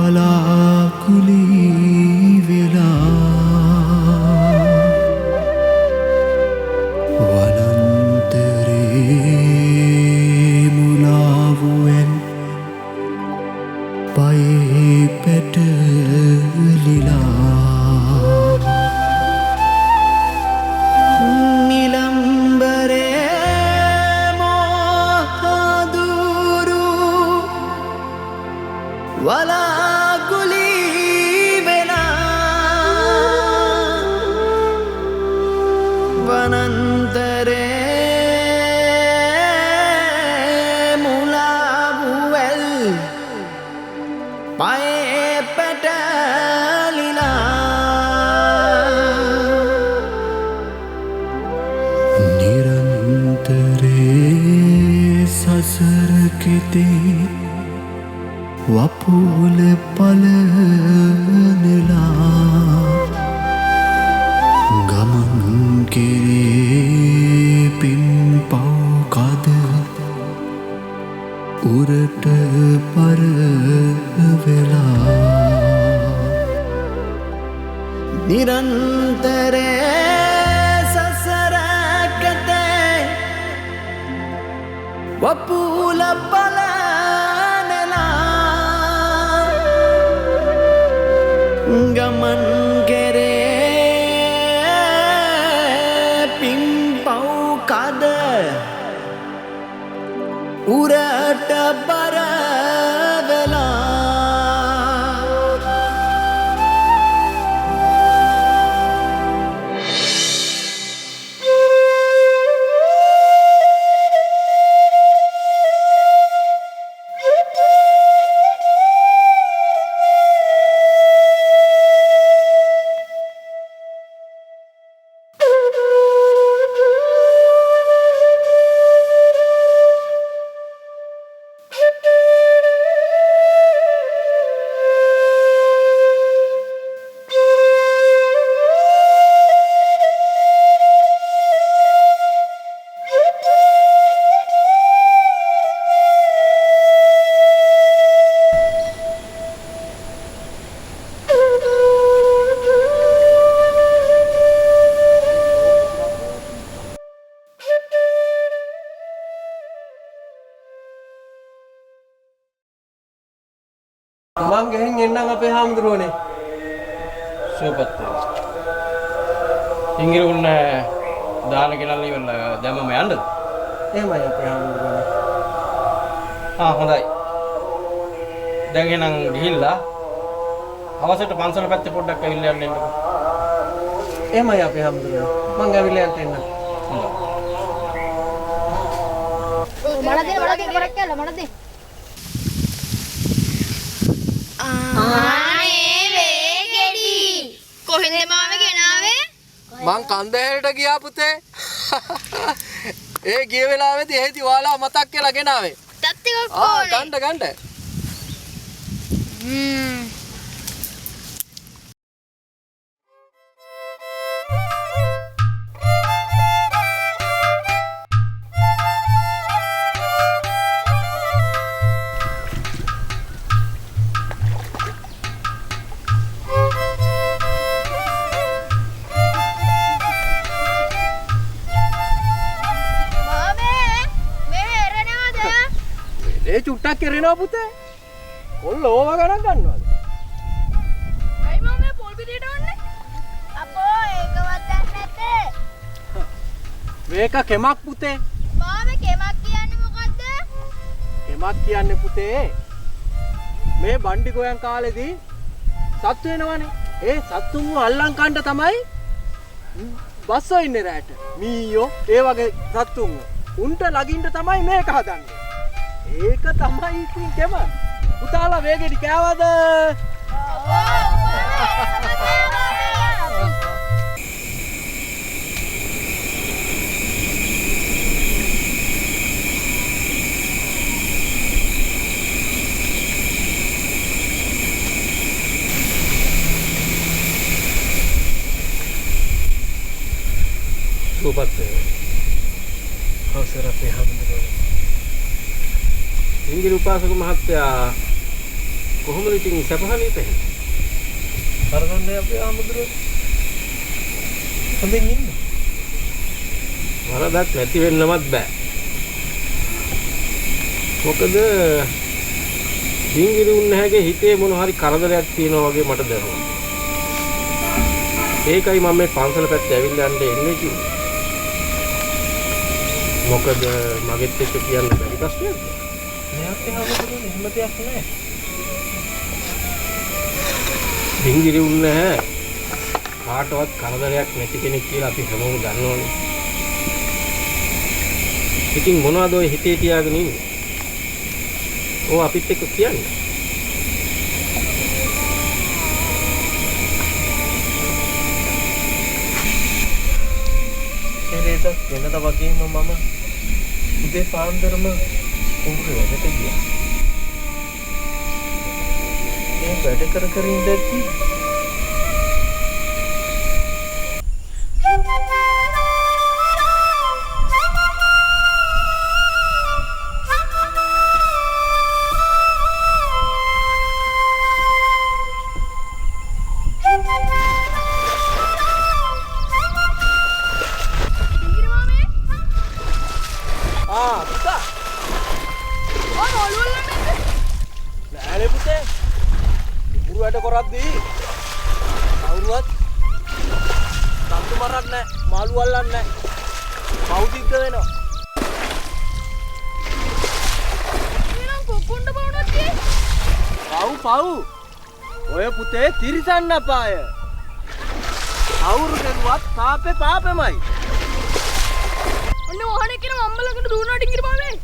වලාකුලී වෙලා වනන්තරේ මුලාවුවෙන් පයේ පැටලිලා වලාකුලී වෙලා වනන්තරේ මුලාවුවැල් පයේ පැටලිලා නිරන්තරේ සසර කෙතේ වපුල පලනලා ගමන් කෙරේ පින් පව් කද උරට පර වෙලා නිරන්තරේ සසරකතේ වපුල ගමන් කෙරේ පින් පව් කද උරට බර වෙලා මං ගෙහින් එන්නම් අපේ හාමුදුරුවනේ. සුවපත් වෙනවා. ඉංගිරුන්න දාන ගෙනල්ලා ඉවරලා දැම්මම යන්නද? එහෙමයි අපේ හාමුදුරුවනේ. හොඳයි. දැන් එහෙනම් ගිහිල්ලා අවසරට පන්සල පැත්තේ පොඩ්ඩක් ඇවිල්ලා යන්න එන්නකෝ. එහෙමයි අපේ හාමුදුරුවනේ. මං ඇවිල්ලා යන්න එන්නම්. හොඳයි. මඩ දෙන්න. ආනේ වේගෙඩි කොහෙන්ද මාව ගෙනාවේ? මං කන්දහැරට ගියා පුතේ. ඒ ගිය වෙලාවේදී එහෙදි ඔයාලා මතක් කරලා ගෙනාවේ. තත් ටිකක් ඕනේ. ගන්න. ඒ චුට්ටක් කරේනවා පුතේ. කොල්ල ඕව ගණන් ගන්නවද? අයි මම මේ පොල් පිටියට වන්නේ. අපෝ ඒකවත් දන්නේ නැත්තේ. මේක කෙමක් පුතේ. මාමේ කෙමක් කියන්නේ මොකද්ද? කෙමක් කියන්නේ පුතේ මේ බණ්ඩි ගෝයන් කාලේදී සත්තු වෙනවනේ. ඒ සත්තුන්ව අල්ලන් කන්න තමයි බස්සෝ ඉන්නේ රැට. මීයෝ ඒ වගේ සත්තුන්ව. උන්ට ලගින්න තමයි මේක හදන්නේ. ඒක තමයි ඉතින් කෙම. පුතාලා වේගෙඩි කෑවද? සුවපත් අවසර අපේ හාමුදුරුවනේ. ඉංග්‍රීසි උපාසක මහත්තයා කොහොමද ඉතින් සපහනේ තේ? කරගන්නේ අපේ ආමුදුර. හොඳින් ඉන්න. වරදක් නැති වෙන්නවත් බෑ. මොකද ඩිංගිරි උන්නහගේ හිතේ මොන හරි කරදරයක් තියෙනවා වගේ මට දැනුණා. ඒකයි මම මේ පන්සල පැත්තේ ඇවිල්ලා යන්න එන්නේ කිව්වේ. මොකද මගෙත් එක්ක කියන්න බැරි ප්‍රශ්නයක්. මෙයාත් ආමුදුර එහෙම දෙයක් නෑ. ඩිංගිරි උන්නහ කාටවත් කරදරයක් නැති කෙනෙක් කියලා අපි හැමෝම දන්නවනේ. ඉතින් මොනවද ඔය හිතේ තියාගෙන ඉන්නේ? ඔව් අපිත් එක්ක කියන්නේ. එරේද වෙනද වගේම මම උදේ පාන්දරම උඹට වැඩට ගියා. ඒ වැඩ කර ඉඳද්දි පුතා නෑනේ පුතේ ඉඹුරු වැඩ කරද්දී කවුරුවත් සම්තු මරක් නෑ මාළු අල්ලන්නේ නෑ පෞදිද්ද වෙනවා පව් ඔය පුතේ තිරිසන්න අපාය කවුරු කෙරුවත් පාපේ පාපෙමයි ඔන්න වහනේ කියන අම්මලකට දුවනවා ඩිංගිරි මාමේ.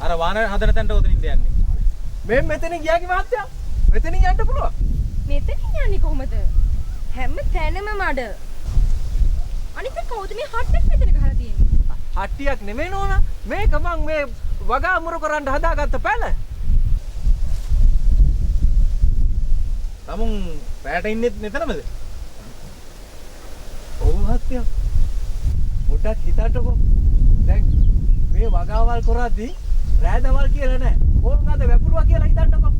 අර වාහන හදන තැනට උතනින්ද යන්නේ. මේ මෙතනින් ගියාගේ මහත්තයා. මෙතනින් යන්න පුළුවන්. මෙතනින් යන්නේ කොහමද? හැම තැනම මඩ. අනිත් කවුද මේ හට්ටක් මෙතන ගහලා තියෙන්නේ? හට්ටියක් නෙමෙයි නෝනා. මේක මං මේ වගා මුරු කරන්න හදාගත්ත පැල. තමුන් පැයට ඉන්නේ මෙතනමද? ඔව් මහත්තයා. පොඩක් හිතටකෝ. දැන් මේ වගාවල් කරද්දී රෑදවල් කියලා නෑ. ඕන් අද වැපුරුවා කියලා හිතන්නකෝ.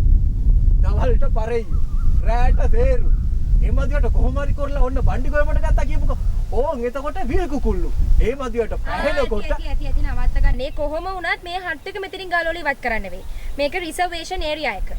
දවල්ට පරෙයියෝ. රෑට තේරු. එමදියට කොහොම හරි කරලා ඔන්න බණ්ඩි ගොයමට ගත්තා කියමුකෝ. ඕන් එතකොට වීකුකුල්ලු. ඒ මදියට පැහැෙනකොට ඇති නවත්ත ගන්න. මේ කොහොම වුණත් මේ හට් එක මෙතනින් ගාලෝලි ඉවත් කරන්න වෙයි. මේක රිසර්වේෂන් ඒරියා එක.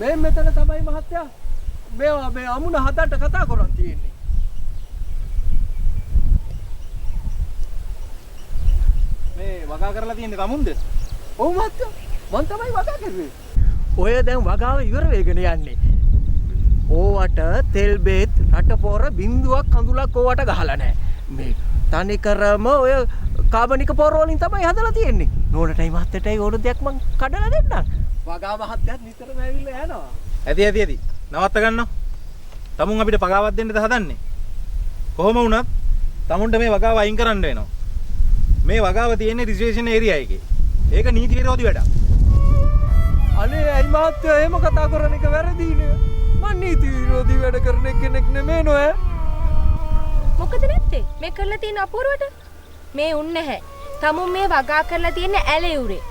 මේ මෙතන තමයි මහත්තයා මේවා මේ අමුණ හදන්න කතා කරන් තියෙන්නේ. මේ වගා කරලා තියෙන්නේ තමුන්ද? ඔව් මහත්තයා. මං තමයි වගා කරුවේ. ඔය දැන් වගාව ඉවර වෙගෙන යන්නේ. ඕවට තෙල් බේත් රට පොර බින්දුවක් කඳුලක් ඕවට ගහලා නැහැ. මේ තනිකරම ඔය කාබනික පොර වලින් තමයි හදලා තියෙන්නේ. නෝනටයි මහත්තයටයි ඕන දෙයක් මං කඩලා දෙන්නම්. වගා මහත්තයාත් නිතරම ඇවිල්ලා යනවා. ඇති. නවත්ත ගන්නව. තමුන් අපිට පගාවක් දෙන්නද හදන්නේ? කොහොම වුණත් තමුන්ට මේ වගාව අයින් කරන්න වෙනවා. මේ වගාව තියෙන්නේ රිසර්වේෂන් ඒරියා එකේ. ඒක නීති විරෝධී වැඩක්. අනේ ඇයි මහත්තයා එහෙම කතා කරන එක වැරදිනේ. මං නීති විරෝධී වැඩ කරන කෙනෙක් නෙමෙයි නෝ. මොකද නැත්තේ? මේ කරලා තියෙන අපූර්වට මේ උන් නැහැ. තමුන් මේ වගා කරලා තියෙන ඇලෙවුරේ.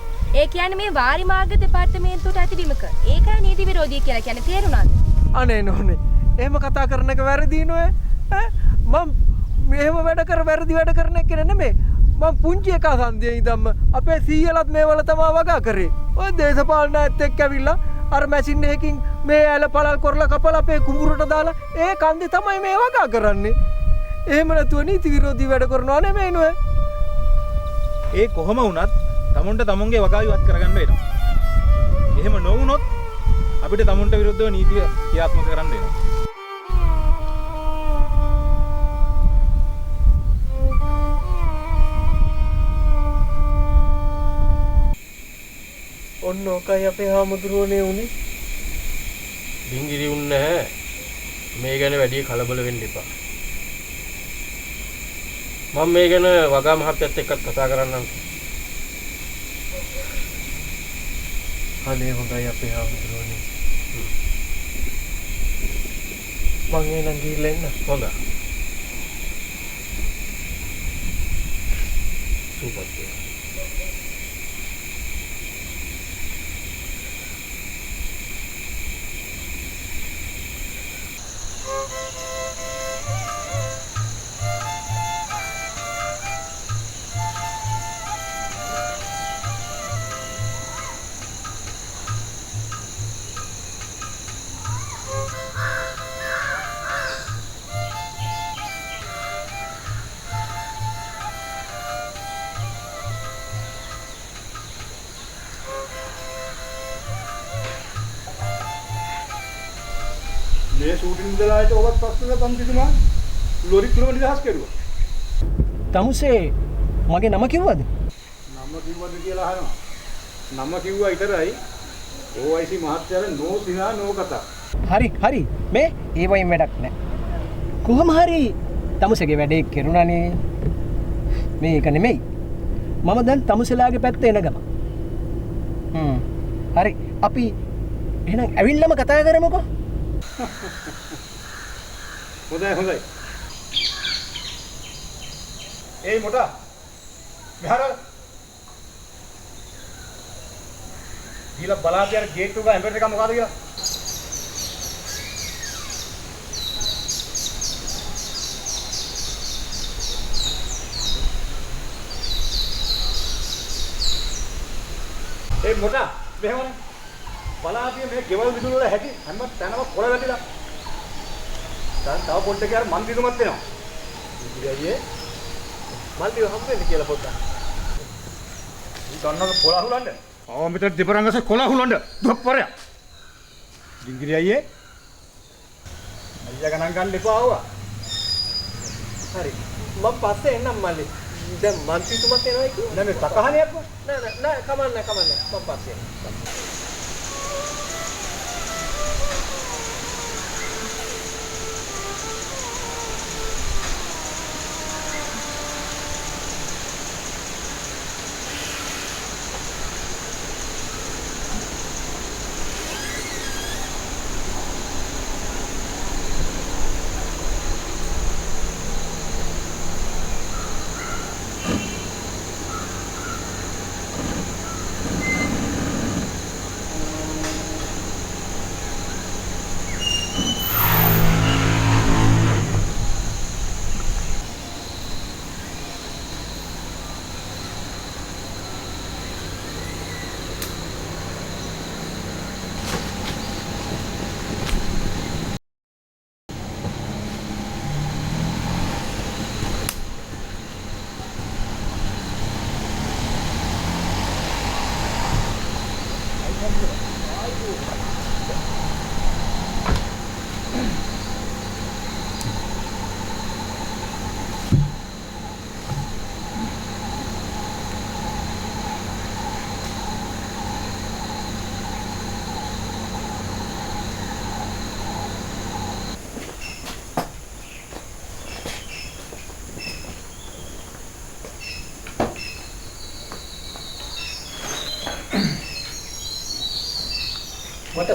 ඒ කියන්නේ මේ වාරි මාර්ග දෙපාර්තමේන්තුවට ඇති බිමක. ඒකයි නීති විරෝධී කියලා කියන්නේ තේරුණාද? අනේ නෝනේ. එහෙම කතා කරන එක වැරදි නෝ. මම මෙහෙම වැරදි වැඩ කරන එක නෙමෙයි. මම පුංචි එකා සන්ධියේ ඉඳන්ම අපේ සීයලත් මේවල තමයි වගා කරේ. ඔය දේශපාලනයත් එක්ක ඇවිල්ලා අර මැෂින් එකකින් මේ ඇල පළල් කරලා කපලා අපේ කුඹුරට දාලා ඒ කන්දේ තමයි මේ වගා කරන්නේ. එහෙම නැතුව නීති විරෝධී වැඩ කරනවා නෙමෙයි නෝ. ඒ කොහොම වුණත් තමුන්ට තමුන්ගේ වගාව ඉවත් කරගන්න වෙනවා. එහෙම නොවුනොත් අපිට තමුන්ට විරුද්ධව නීතිය ක්‍රියාත්මක කරන්න වෙනවා. ඔන්න ඔකයි අපේ හාමුදුරුවනේ උනේ. බින්ගිරි උන්නේ නැහැ. මේ ගැන වැඩි කලබල වෙන්න එපා. මම මේ ගැන වගා මහත්තයත් එක්කත් කතා කරන්නම්. අනේ හොඳයි අපේ හාමුදුරුවනේ. මං එනං ගිහිල්ලා එන්න. හොඳයි. සුපත්. මේ ෂූටින් ඉඳලාට ඔබත් ප්‍රශ්න තම්තිතුමා ලොරි කිලෝමීටර් නිදහස් කෙරුවා. තමුසේ මගේ නම කිව්වද? නම කිව්වද කියලා අහනවා. නම කිව්වා විතරයි. OIC මහත්තයාට නෝ සිනා නෝ කතා. හරි. මේ ඒ වයින් වැඩක් නැහැ. කොහොම හරි තමුසේගේ වැඩේ කෙරුණානේ. මේක නෙමෙයි. මම දැන් තමුසලාගේ පැත්තේ එන ගම. හරි. අපි එහෙනම් ඇවිල්ලාම කතා කරමුකෝ. හොඳයි. ඒ මොටා. මෙහාර. ගිහලා බලාපිය අර ගේට් එක ඇම්බර් එක මොකද කියලා. ඒ මොටා මෙහෙමනේ. බලාපිය මේ ගෙවල් විදුලි වල හැටි හැම තැනම කොළ වැටිලා. දැන් තව පොඩ්ඩක් යාර මන් දිනුමත් වෙනවා. ඉතිරියයේ මල්ලිව හම්බෙන්න කියලා පොඩ්ඩක්. දන්නවද කොළ අහුලන්න? මෙතන දෙපරංගස කොළ අහුලන්න. දුප්පරයා. ගිංගිරි අයියේ. අයියා ගණන් ගන්න එපා ආවා. හරි. මම පස්සේ එන්නම් මල්ලි. දැන් මන්ත්‍රීතුමත් එනවා කිව්වා. නෑ මේ තකහණියක්ව. නෑ කමන්නේ. මම පස්සේ එන්නම්.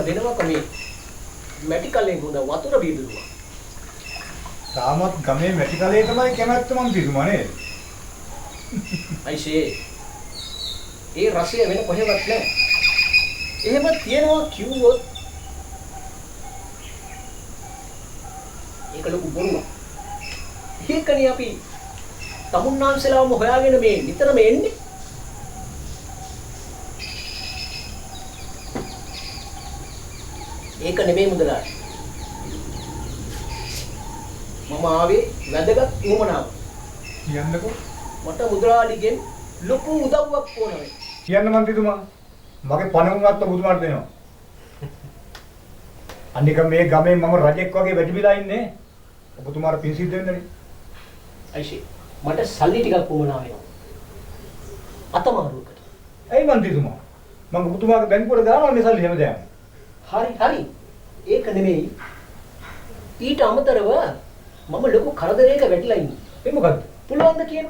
වෙනවක මේ මැටි කලෙන් හොඳ වතුර බීදුවා. තාමත් ගමේ මැටි කලේ තමයි කැමැත්ත මන්ත්‍රීතුමා නේද? අයිෂේ. ඒ රසය වෙන කොහෙවත් නැහැ. එහෙම තියනවා කිව්වොත් ඒක ලොකු බොරුවක්. ඒකනේ අපි තමුන්නාන්සලාවම හොයාගෙන මේ නිතරම එන්නේ. ඒක නෙමෙයි මුදලාලි. මම ආවේ වැදගත් උවමනාවක්. කියන්නකෝ. මට මුදලාලිගෙන් ලොකු උදව්වක් ඕන වෙයි. කියන්න මන්ත්‍රීතුමා. මගේ පණවුනත් ඔබතුමාට දෙනවා. අනික මේ ගමේ මම රජෙක් වගේ වැඩිවිලා ඉන්නේ. ඔබතුමාට පින් සිද්ධ වෙන්නනේ. අයිෂේ මට සල්ලි ටිකක් වුණා වෙනවා. අතමාරුවකට. ඇයි මන්ත්‍රීතුමා? මම ඔබතුමාගේ බැංකුවට දානවා මේ සල්ලි හැමදාම. හරි. ඒක නෙමෙයි. ඊට අමතරව මම ලොකු කරදරයක වැටිලා ඉන්නේ. ඒ මොකද්ද? පුළුවන්ද කියන?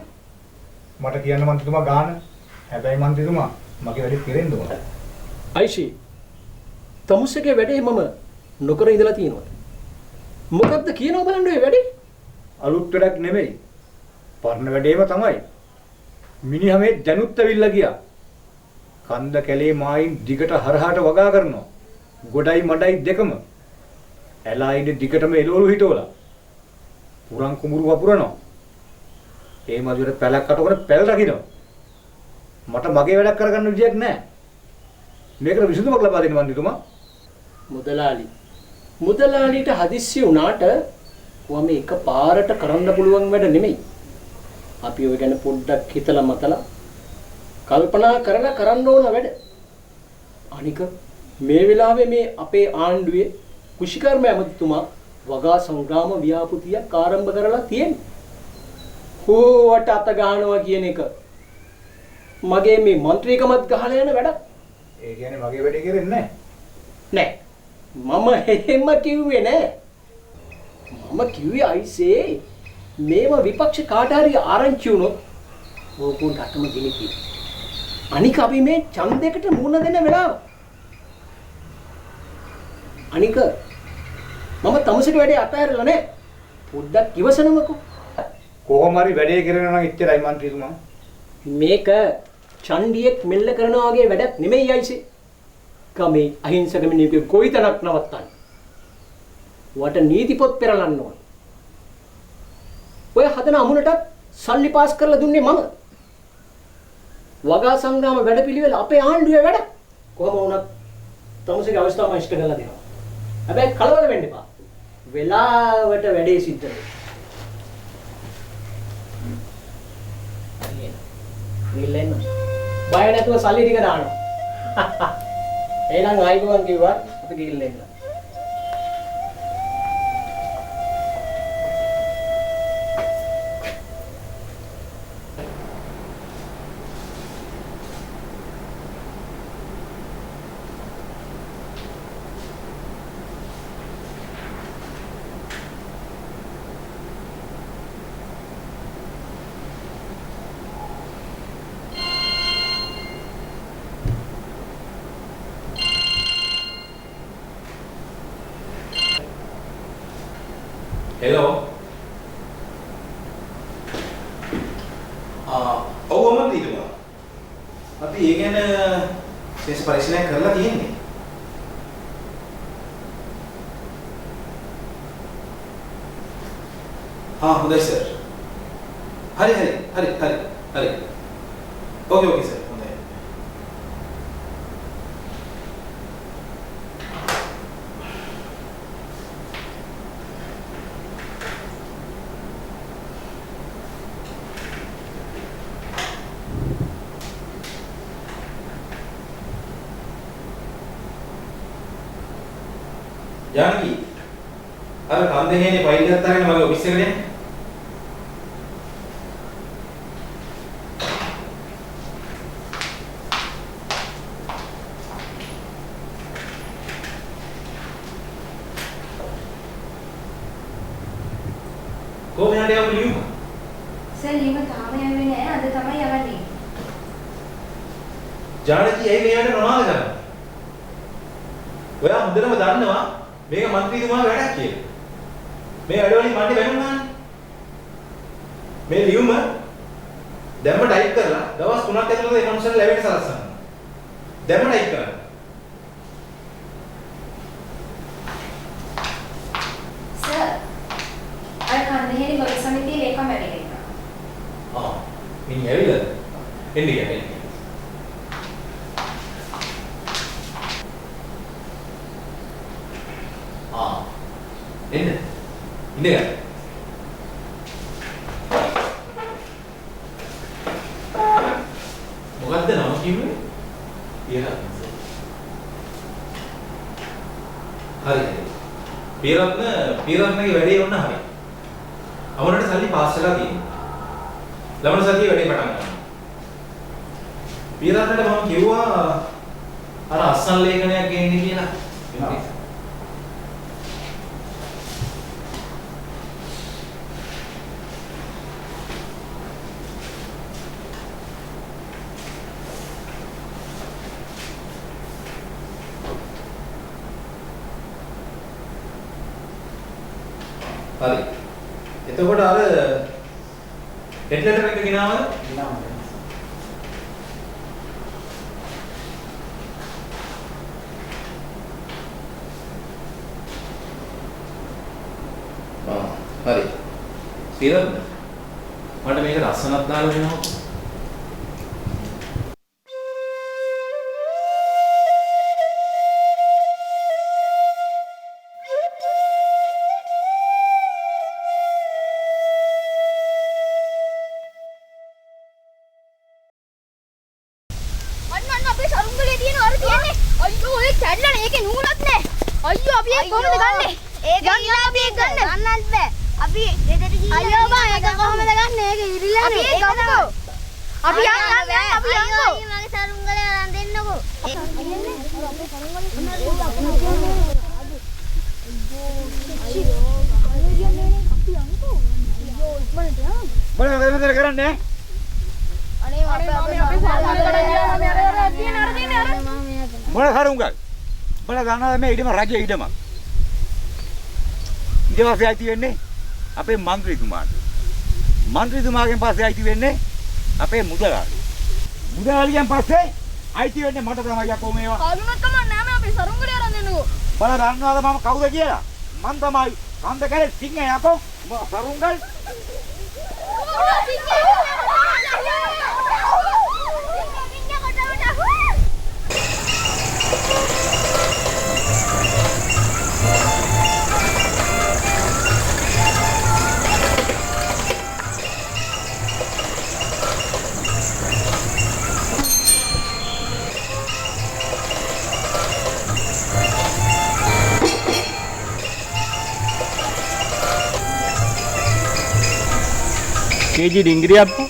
මට කියන්න මන්ත්‍රීතුමා ගාන. හැබැයි මන්ත්‍රීතුමා මගේ වැඩේ කෙරෙන්න ඕන. අයිෂේ තමුසේගේ වැඩේ මම නොකර ඉඳලා තියෙනවා. මොකද්ද කියනවා බලන්න ඔය වැඩේ? අලුත් වැඩක් නෙමෙයි. පරණ වැඩේම තමයි. මිනිහා මේ දැනුත් ඇවිල්ලා ගියා. කන්ද කැලේ මායින් දිගට හරහාට වගා කරනවා. ගොඩයි මඩයි දෙකම. ඇලායිනේ දිගටම එළවලු හිටවලා. පුරන් කුඹුරු වපුරනවා. ඒ මදුවට පැලක් අටගෙන පැල රකින්නවා. මට මගේ වැඩක් කරගන්න විදියක් නැහැ. මේකට විසඳුමක් ලබා දෙන්න මන්ත්‍රීතුමා. මුදලාලිට හදිස්සි වුණාට ඔයා මේ එක පාරට කරන්න පුළුවන් වැඩ නෙමෙයි. අපි ඔය ගැන පොඩ්ඩක් හිතලා මතලා කල්පනා කරලා කරන්න ඕන වැඩ. අනික මේ වෙලාවේ මේ අපේ ආණ්ඩුවේ කුෂිකර්ම ඇමතිතුමා වගා සංග්‍රාම ව්‍යාපෘතියක් ආරම්භ කරලා තියෙනවා. හොවට අත ගන්නවා කියන එක මගේ මේ മന്ത്രിකමත් ගහලා යන වැඩක්. ඒ කියන්නේ මගේ වැඩේ කෙරෙන්නේ නෑ. මම එහෙම කිව්වේ නෑ. මම කිව්වේ අයිසේ මේව විපක්ෂ කාට හරි ආරංචි වුණොත් ඕකුන් රටම ගිනිපි. අනික අපි මේ ඡන්දයකට මුහුණ දෙන්න වෙලාව. අනික මම තමුසේට වැඩේ අතහැරලා නෑ. පොඩ්ඩක් ඉවසනමකෝ. කොහොම හරි වැඩේ කරනවා නම් එච්චරයි මන්ත්‍රීතුමා. මේක ඡන්දියෙක් මෙල්ල කරනවා වගේ වැඩක් නෙමෙයි අයිසේ. කමේ අහිංසක මිනිහෙකුගේ කොයිතනක් නවත්තන්න. වට නීති පොත් පෙරලන්න ඕන. ඔය හදන අමුණටත් සල්ලි පාස් කරලා දුන්නේ මම. වගා සංග්‍රාම වැඩපිළිවෙල අපේ ආණ්ඩුවේ වැඩ. කොහොම වුණත් තමුසේගේ අවස්ථාව මම ඉෂ්ට කරලා දෙනවා. හැබැයි කලබල වෙන්න එපා. වෙලාවට වැඩේ සිද්ධ වෙනවා. නිල්ලෙන්න. බය නැතුව සල්ලි ටික දානවා. එහෙනම් ආයිබෝන් කිව්වා අපි ගිහින් එන්න. හෙලෝ. ඔව් මන්ත්‍රීතුමා. අපි ඒ ගැන විශේෂ පරීක්ෂණයක් කරලා තියෙන්නේ. හොඳයි සර්. හරි. ඕකේ සර්. හොඳයි. ජානකි අර කන්දේනේ ෆයිල් එකක් අරගෙන මගේ ඔෆිස් එකට එන්න. කොහොමද යන්නේ ලියුම? සර් ලියුම තාම යන්නේ නැහැ. අද තමයි යවන්නේ. ජානකි ඇයි මේ වැඩ නොනාද කරන්නේ? ඔයා හොඳටම දන්නවා මේක മന്ത്രിතුමාගේ වැඩක් කියලා. මේ වැඩවලින් මන්නේ වැනුනානේ. මේ ලියුම දැම්ම ටයිප් කරලා දවස් 3ක් ඇතුළත ඒ මනුස්සයාට ලැබෙන්න සලස්සන්න. දැම්ම ටයිප් කරන්න. සර් අර කන්දේරි ගොවි සමිතියේ ලේකම් වැඩ කරනවා. මිනිහ ඇවිල්ලාද? එන්න ගියා. එන්න. ඉන්න. මොකද්ද නම කිව්වේ? හරි. පීරත්නගේ වැඩේ වුණා හරි. අවුරට සල්ලි පාස් වෙලා තියෙනවා. ළමන සතියේ වැඩේ පටන් ගන්නවා. පීරත්නට මම කිව්වා අර අස්සන් ලේඛනයක් ගේන්න කියලා. හරි. එතකොට අර හෙඩ් ලෙටර් එක ගෙනාවද? ගෙනාවා. හරි. පීරත්න මට මේක රස්සනක් දාලා දෙනවා. මොන කරුංගල් බල ගන්නවා මේ ඊටම රජයේ ඊටම ඊට පස්සේ ඇති වෙන්නේ අපේ മന്ത്രിතුමාට മന്ത്രിතුමාගෙන් පස්සේ ඇති වෙන්නේ අපේ මුදලාලිගෙන් පස්සේ ඇති වෙන්නේ මට තමයි යකෝ මේවා කවුරුත් කමන්නේ නැහැ අපි සරුංගලේ අරන් දෙන්නකෝ බල ගන්නවාද මම කවුද කියලා මං තමයි කන්ද කරේ සිංහ යකෝ සරුංගල් केजी डिंगरी आपको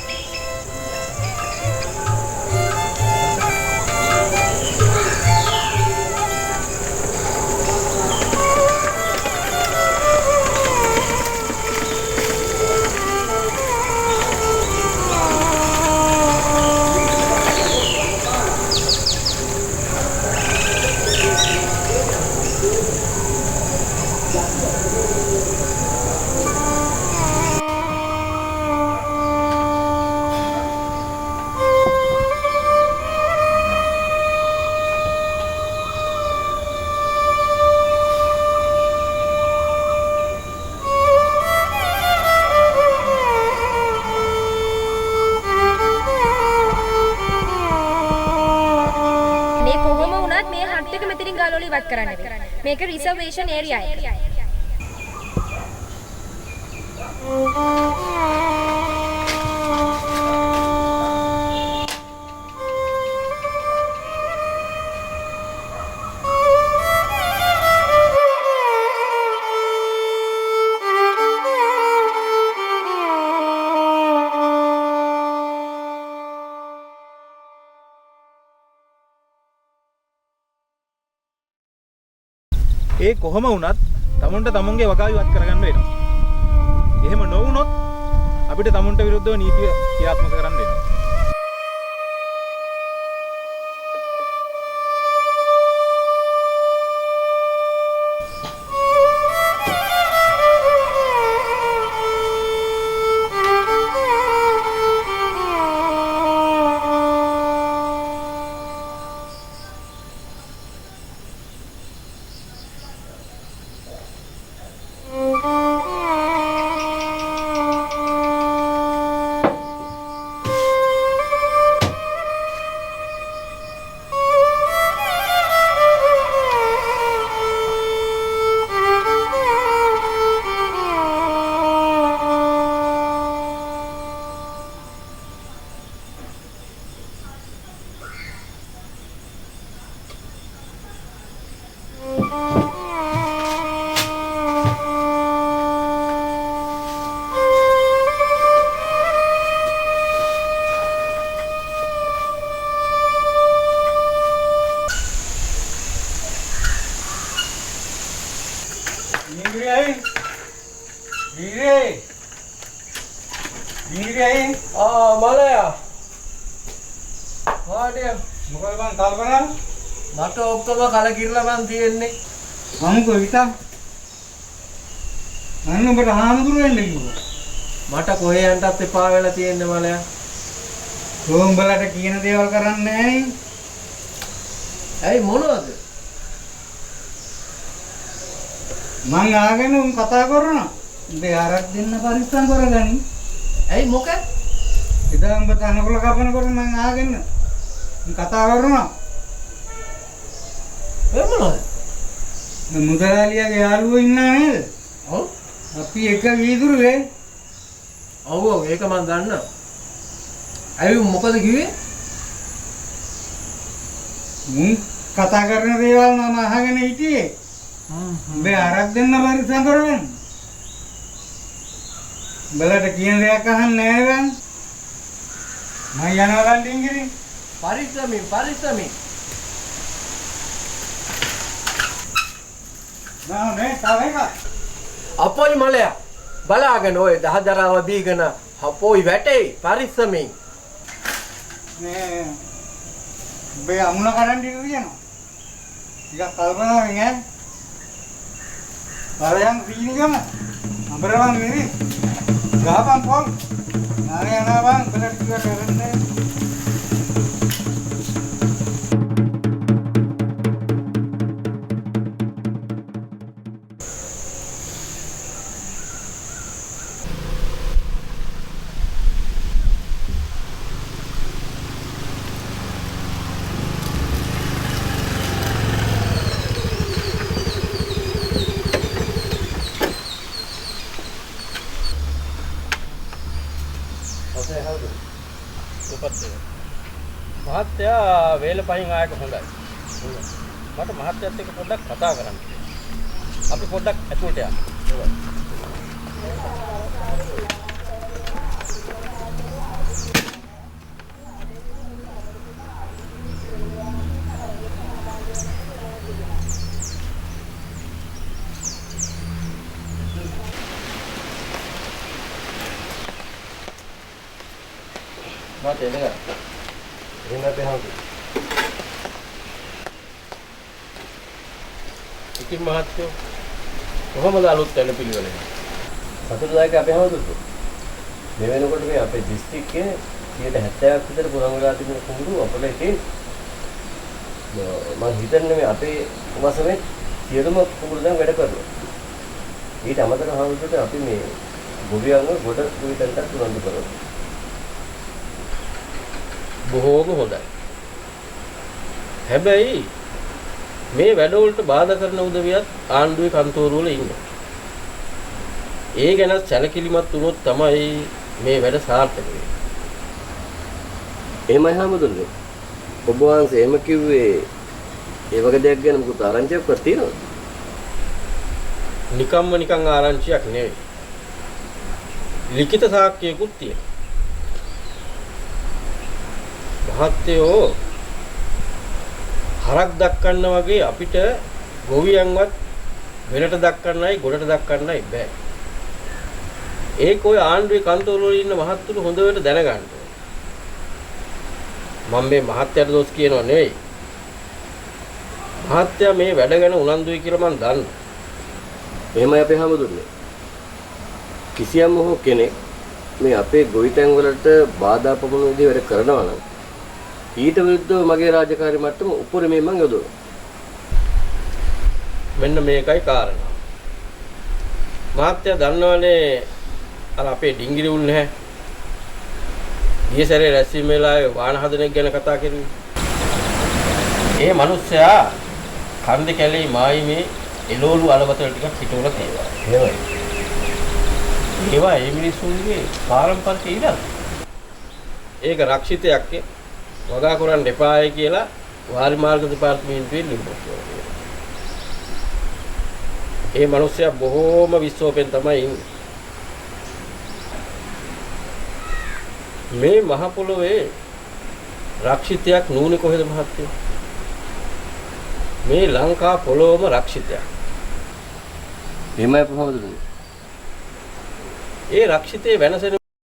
මේක රිසර්වේෂන් ඒරියා එක. ඒ කොහොම වුණත් තමුන්ට තමුන්ගේ වගාව ඉවත් කරගන්න වෙනවා. එහෙම නොවුනොත් අපිට තමුන්ට විරුද්ධව නීතිය ක්‍රියාත්මක කරන්න වෙනවා. ඉංග්‍රීසි ඉංග්‍රීසි මලයා වාඩිය මොකද මං කල්පනා මට ඔක්කොම කලකිරලා මං තියෙන්නේ අමුකෝ හිතා මම ඔබට හාමුදුරු වෙන්න කිව්වා මට කොහේ යන්නත් එපා වෙලා තියෙන්නේ මලයා උඹලට කියන දේවල් කරන්නේ නැහැ නේ ඇයි මොනවද මං ආගෙන උන් කතා කරනවා උඹේ ආරක් දෙන්න පරිස්සම් කරගනි ඇයි මොකද එදා උඹ තනකොළ කපනකොට මං ආගෙන උන් කතා කරනවා ඒ මොනවද මුදලාලියාගේ යාළුවෝ ඉන්නා නේද ඔව් අපි එක වීදුරුවේ ඔව් ඒක මං දන්නවා ඇයි මොකද කිව්වේ මුන් කතා කරන දේවල් මම අහගෙන හිටියේ උඹේ ආරක් දෙන්න පරිස්සම් කරගන්න උඹලට කියන දේක් අහන්නේ නැහැ නේද මම යනවා ගන්න ඉංග්‍රීසි පරිස්සමින් නෑ තව එකක් අපෝයි මලයා බලාගෙන ඔය දහදරාව බීගෙන අපෝයි වැටේ පරිස්සමින් මේ උඹේ අමුණ කඩන් ටික කියනවා ටිකක් කල්පනාවෙන් ඈ බලයන් සීනිගම අඹරවන් මිරි ගාපන් පොල් නානේ යනවා උඹලට ටිකක් කරන්නේ මහත්තයා වේල පහින් ආයක හොඳයි. මට මහත්තයත් එක්ක පොඩ්ඩක් කතා කරන්න. අපි පොඩ්ඩක් ඇතුළට යමු. මට එනග එහෙම අපේ හාමුදුරුවෝ ඉතින් මහත්තයෝ කොහොමද අලුත් වෙන පිළිවෙල? සතුටුදායක අපේ හාමුදුරුවෝ මේ වෙනකොට මේ අපේ දිස්ත්‍රික්කයේ 70ක් විතර පුරන් වෙලා තිබෙන කුඹුරු අපලේ තියෙන මම හිතන්නේ මේ අපේ වසමේ සියලුම කුඹුරු දැන් වැඩ කරනවා. ඊට අමතරව හාමුදුරුවෝ අපි මේ ගොවියන්ව ගොඩ කුවිතන්ට උනන්දු කරනවා. බොහෝම හොඳයි. හැබැයි මේ වැඩවලට බාධා කරන උදවියත් ආණ්ඩුවේ කන්තෝරු වල ඉන්නවා. ඒ ගැන සැලකිලිමත් වුණොත් තමයි මේ වැඩ සාර්ථක වෙන්නේ. එහෙමයි හාමුදුරුවෝ. ඔබ වහන්සේ එහෙම කිව්වේ ඒ වගේ දෙයක් ගැන මොකද ආරංචියක්වත් තියෙනවද? නිකන් ආරංචියක් නෙවෙයි. ලිඛිත සාක්ෂියකුත් තියෙනවා. මහත්තයෝ හරක් දක්වන්න වගේ අපිට ගොවියන්වත් වෙලට දක්වන්නයි ගොඩට දක්වන්නයි බෑ. ඒක ඔය ආණ්ඩුවේ කන්තෝරු වල ඉන්න මහත්තුරු හොඳට දැනගන්න ඕනේ. මම මේ මහත්තයාට දොස් කියනවා නෙවෙයි. මහත්තයා මේ වැඩ ගැන උනන්දුයි කියලා මම දන්නවා. එහෙමයි අපේ හැමදෙන්නේ. කිසියම් හෝ කෙනෙක් මේ අපේ ගොවිතැන් වලට බාධා පමුණු විදිහට වැඩ කරනවා නම් ඊට විරුද්ධව මගේ රාජකාරී මට්ටම උපරිමයෙන් මම යොදවනවා. මෙන්න මේකයි කාරණා. මහත්තයා දන්නවනේ අර අපේ ඩිංගිරි උන් නැහැ. ගිය සැරේ රැස්වීම වෙලාවේ වාහන හදන එක ගැන කතා කරුවේ. ඒ මිනිස්සයා කන්ද කැලේ මායිමේ එළවලු අලවතල ටිකක් හිටවලා තියෙනවා. එහෙමයි. ඒවා ඒ මිනිස්සුන්ගේ පාරම්පරික ඉඩම්. ඒක රක්ෂිතයක් වගා කරන්න එපායි කියලා වාරි මාර්ග දෙපාර්තමේන්තුවේ ලියුමක් කරනවා. ඒ මිනිස්සයා බොහෝම විශ්වාසයෙන් තමයි ඉන්නේ. මේ මහ පොළොවේ රක්ෂිතයක් නූනේ කොහෙද මහත්තයෝ? මේ ලංකා පොළොවම රක්ෂිතයක්. එහෙමයි ප්‍රභවතුනි. ඒ රක්ෂිතේ වෙනසෙන